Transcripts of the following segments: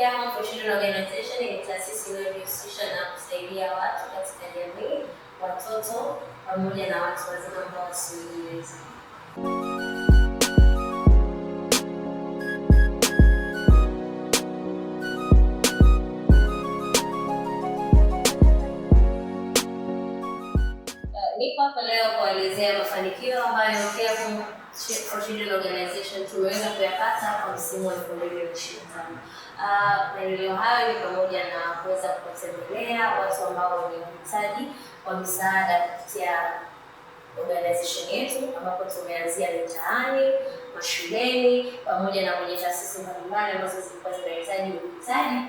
Care Home for Children Organization ni taasisi inayojihusisha na kusaidia watu katika jamii, watoto pamoja na watu wazima ambao wasiojiweza. Nipo hapa leo kuelezea mafanikio ambayo Care Home for Children Organization tumeweza kuyapata kwa msimu wa 2025. Maendeleo hayo ni pamoja na kuweza kutembelea watu ambao ni wahitaji wa msaada kupitia organization yetu, ambapo tumeanzia mitaani, mashuleni pamoja na kwenye taasisi mbalimbali ambazo zilikuwa zinahitaji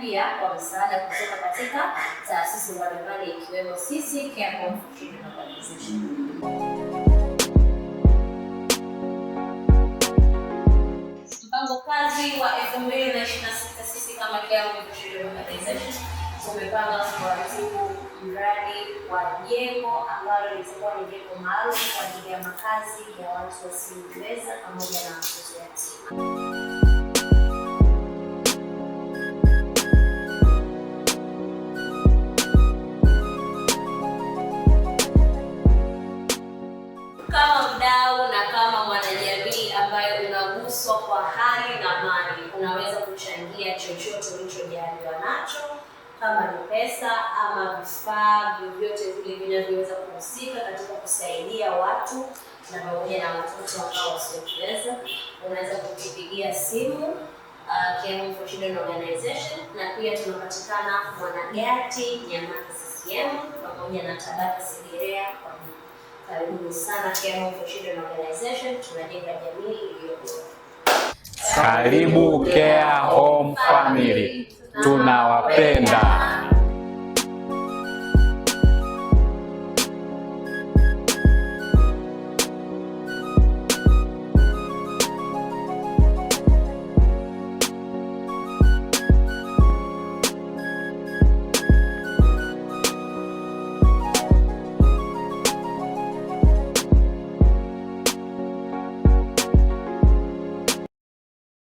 pia kwa msaada kutoka katika taasisi mbalimbali ikiwemo sisi Care Home for Children Organization. Mpango kazi wa 2026 sisi kama Care Home for Children Organization tumepanga kuratibu mradi wa jengo ambalo litakuwa ni jengo maalum kwa ajili ya makazi ya watu wasiojiweza pamoja na watoto yatima. Kama mdau na kama mwanajamii ambaye unaguswa kwa hali na mali, unaweza kuchangia chochote ulichojaliwa nacho, kama ni pesa ama vifaa vyovyote vile vinavyoweza kuhusika katika kusaidia watu na pamoja na watoto ambao wasiojiweza. Unaweza kutupigia simu Care Home for Children Organization, na pia tunapatikana Mwanagati, Nyamata CCM pamoja na Tabata Segerea. Karibu sana Care Home for Children Organization, tunajenga jamii iliyo bora. Karibu Care Home Family, tunawapenda.